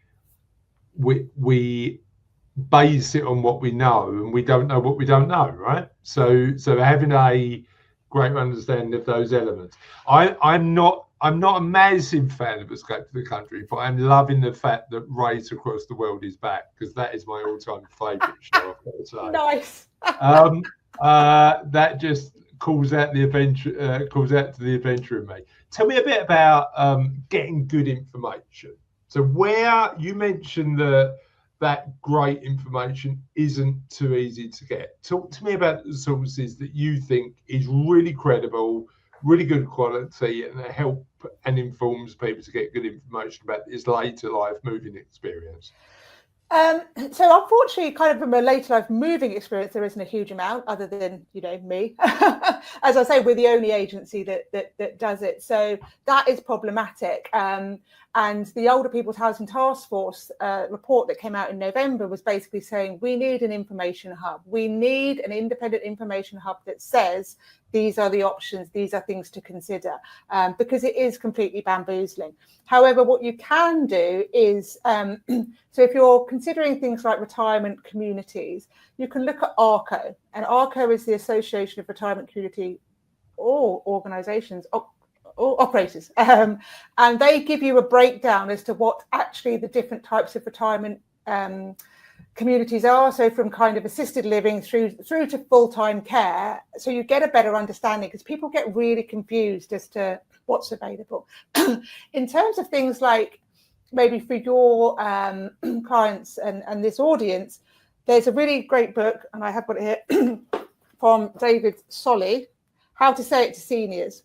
base it on what we know, and we don't know what we don't know, right? So having a great understanding of those elements. I'm not a massive fan of Escape to the Country, but I'm loving the fact that Race Across the World is back, because that is my all-time favourite show, I've got to say. Nice. That just calls out the adventure, calls out to the adventure in me. Tell me a bit about getting good information. So where you mentioned that great information isn't too easy to get. Talk to me about the sources that you think is really credible, really good quality, and help and informs people to get good information about this later life moving experience. So unfortunately, kind of from a later life moving experience, there isn't a huge amount, other than, me. As I say, we're the only agency that does it. So that is problematic. And the Older People's Housing Task Force report that came out in November was basically saying we need an information hub. We need an independent information hub that says these are the options, these are things to consider, because it is completely bamboozling. However, what you can do is, so if you're considering things like retirement communities, you can look at ARCO, and ARCO is the Association of Retirement Community Organisations, or operators, and they give you a breakdown as to what actually the different types of retirement communities are, so from kind of assisted living through to full-time care, so you get a better understanding, because people get really confused as to what's available. In terms of things like maybe for your clients and this audience, there's a really great book, and I have got it here, from David Solly, How to Say It to Seniors.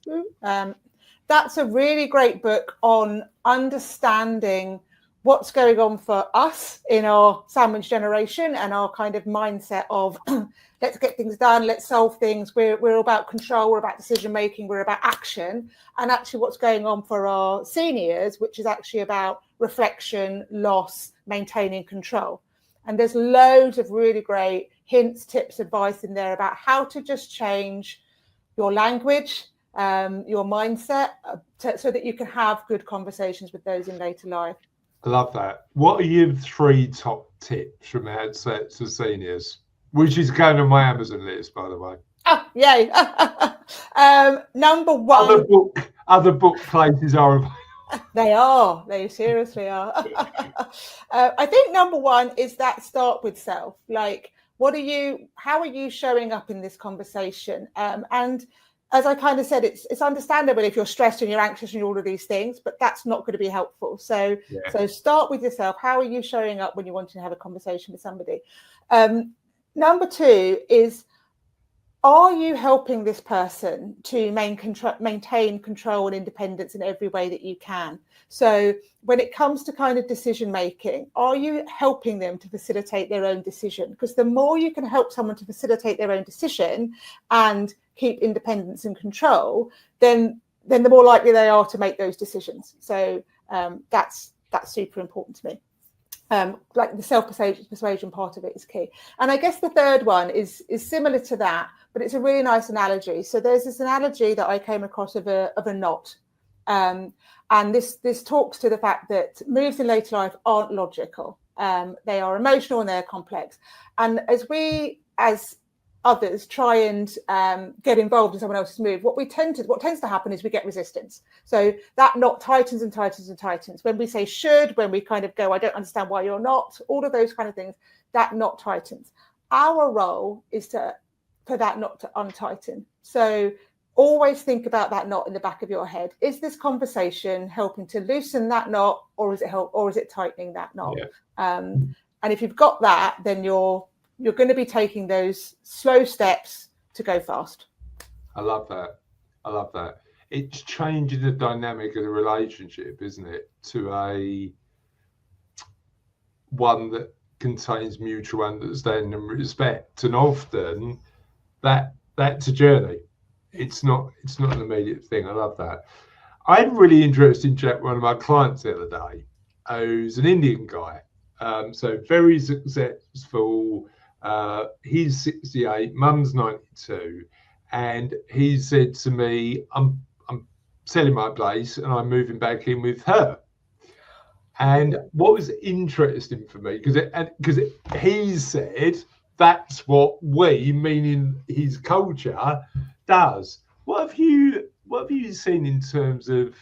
That's a really great book on understanding what's going on for us in our sandwich generation and our kind of mindset of let's get things done, let's solve things. We're about control, we're about decision making, we're about action. And actually what's going on for our seniors, which is actually about reflection, loss, maintaining control. And there's loads of really great hints, tips, advice in there about how to just change your language, your mindset, so that you can have good conversations with those in later life. I love that. What are your 3 top tips from Outset to Seniors, which is going on my Amazon list, by the way? Oh, yay. Number 1. Other book places are available. They seriously are. I think number 1 is that start with self. Like, how are you showing up in this conversation? And as I kind of said, it's understandable if you're stressed and you're anxious and all of these things, but that's not going to be helpful. So start with yourself. How are you showing up when you're wanting to have a conversation with somebody? Number 2 is, are you helping this person to maintain control and independence in every way that you can? So when it comes to kind of decision making, are you helping them to facilitate their own decision? Because the more you can help someone to facilitate their own decision and keep independence and control, then the more likely they are to make those decisions. So that's super important to me. Like the self-persuasion part of it is key. And I guess the third one is similar to that, but it's a really nice analogy. So there's this analogy that I came across of a knot. And this talks to the fact that moves in later life aren't logical. They are emotional and they're complex. And as others try and get involved in someone else's move, what tends to happen is we get resistance. So that knot tightens and tightens and tightens. When we say should, when we kind of go, I don't understand why you're not, all of those kind of things, that knot tightens. Our role is for that knot to untighten. So always think about that knot in the back of your head. Is this conversation helping to loosen that knot, or is it tightening that knot? And if you've got that, then you're going to be taking those slow steps to go fast. I love that. It's changing the dynamic of the relationship, isn't it, to a one that contains mutual understanding and respect. And often that's a journey. It's not an immediate thing. I love that. I had a really interesting chat with one of my clients the other day, who's an Indian guy. So very successful. He's 68, mum's 92, and he said to me, I'm selling my place and I'm moving back in with her. And what was interesting for me, because he said that's what we, meaning his culture, does. What have you seen in terms of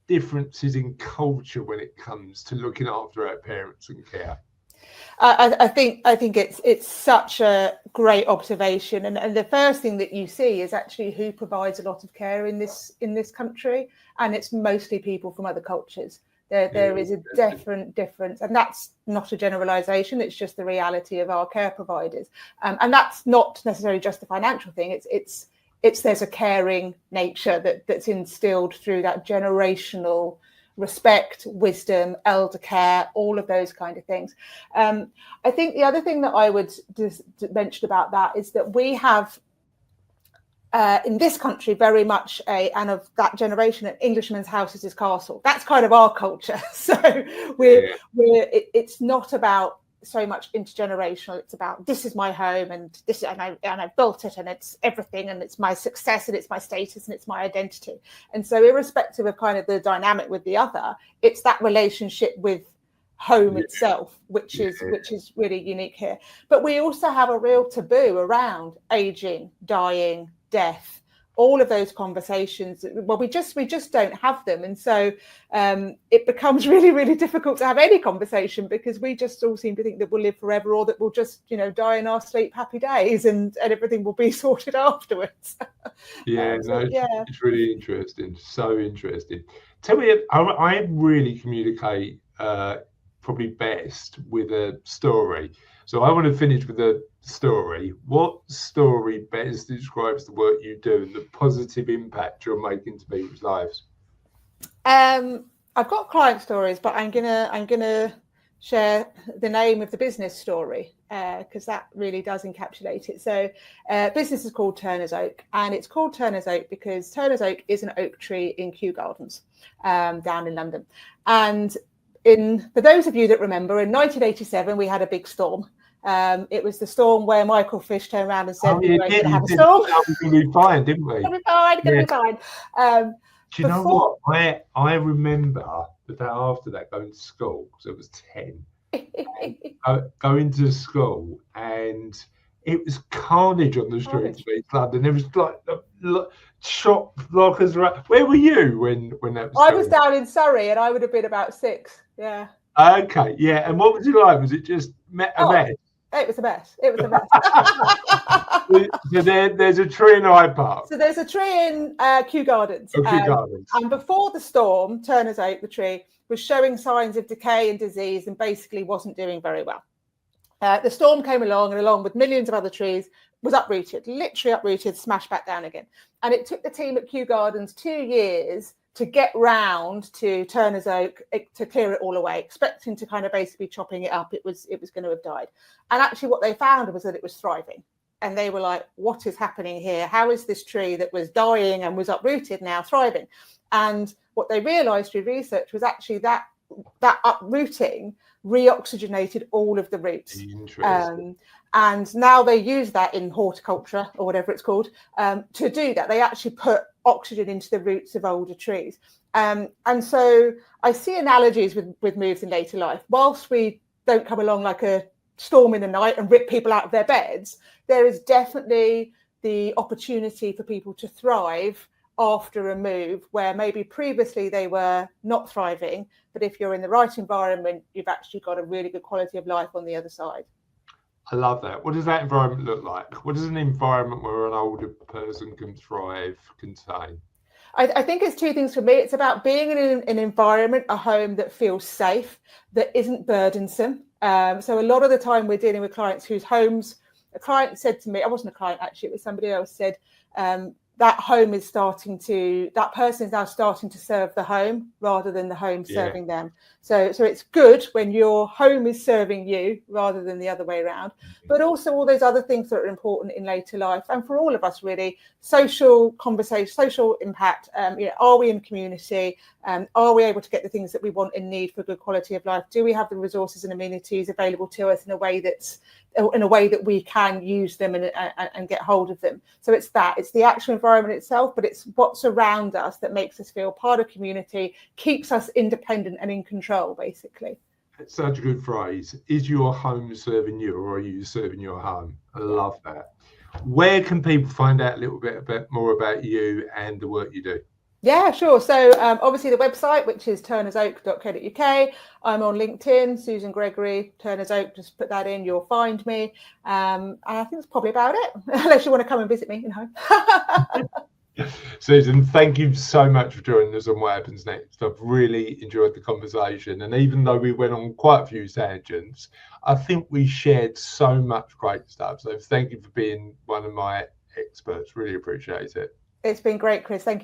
differences in culture when it comes to looking after our parents and care? I think it's such a great observation, and the first thing that you see is actually who provides a lot of care in this country, and it's mostly people from other cultures. There is a definite difference, and that's not a generalization. It's just the reality of our care providers, and that's not necessarily just the financial thing. It's there's a caring nature that's instilled through that generational respect, wisdom, elder care, all of those kind of things. I think the other thing that I would just mention about that is that we have in this country very much and of that generation, an Englishman's house is his castle. That's kind of our culture. So it's not about so much intergenerational. It's about, this is my home, and I built it, and it's everything, and it's my success, and it's my status, and it's my identity. And so irrespective of kind of the dynamic with the other, it's that relationship with home itself, which is really unique here. But we also have a real taboo around aging, dying, death, all of those conversations. Well, we just don't have them, and so it becomes really, really difficult to have any conversation, because we just all seem to think that we'll live forever, or that we'll just die in our sleep, happy days, and everything will be sorted afterwards. It's really interesting, so interesting. Tell me, I really communicate probably best with a story, so I want to finish with a story. What story best describes the work you do and the positive impact you're making to people's lives? I've got client stories, but I'm gonna share the name of the business story because that really does encapsulate it. So business is called Turner's Oak, and it's called Turner's Oak because Turner's Oak is an oak tree in Kew Gardens down in London. And for those of you that remember, in 1987 we had a big storm. It was the storm where Michael Fish turned around and said, "We weren't going to have a storm. It was going to be fine, didn't we? It's going to be fine." Do you know what? I remember the day after that going to school, because I was 10, going to school, and it was carnage on the streets of East London. It was like shop blockers. Where were you when that was? I was down in Surrey, and I would have been about 6. Yeah. Okay. Yeah. And what was it like? Was it just a mess? It was a mess. It was a mess. So there's a tree in Hyde Park. So there's a tree in Kew Gardens. Kew Gardens. And before the storm, Turner's Oak, the tree, was showing signs of decay and disease, and basically wasn't doing very well. The storm came along, and along with millions of other trees, was uprooted, literally uprooted, smashed back down again. And it took the team at Kew Gardens 2 years to get round to Turner's Oak to clear it all away, expecting to kind of basically chopping it up. It was going to have died. And actually what they found was that it was thriving. And they were like, what is happening here? How is this tree that was dying and was uprooted now thriving? And what they realized through research was actually that uprooting reoxygenated all of the roots. And now they use that in horticulture, or whatever it's called, to do that. They actually put oxygen into the roots of older trees. And so I see analogies with moves in later life. Whilst we don't come along like a storm in the night and rip people out of their beds, there is definitely the opportunity for people to thrive after a move where maybe previously they were not thriving, but if you're in the right environment, you've actually got a really good quality of life on the other side. I love that. What does that environment look like? What does an environment where an older person can thrive contain? I think it's two things for me. It's about being in an environment, a home that feels safe, that isn't burdensome. So a lot of the time we're dealing with clients whose homes, a client said to me, I wasn't a client actually, it was somebody else said, that home is that person is now starting to serve the home rather than the home serving them. So it's good when your home is serving you rather than the other way around. But also all those other things that are important in later life, and for all of us really, social conversation, social impact. Are we in community? Are we able to get the things that we want and need for good quality of life? Do we have the resources and amenities available to us in a way that we can use them and get hold of them? So it's the actual environment itself, but it's what's around us that makes us feel part of community, keeps us independent and in control, basically. It's such a good phrase. Is your home serving you, or are you serving your home? I love that. Where can people find out a little bit more about you and the work you do? Yeah, sure. So obviously the website, which is turnersoak.co.uk. I'm on LinkedIn, Susan Gregory, Turner's Oak. Just put that in, you'll find me. And I think that's probably about it, unless you want to come and visit me, you know. Susan, thank you so much for joining us on What Happens Next. I've really enjoyed the conversation. And even though we went on quite a few tangents, I think we shared so much great stuff. So thank you for being one of my experts. Really appreciate it. It's been great, Chris. Thank you.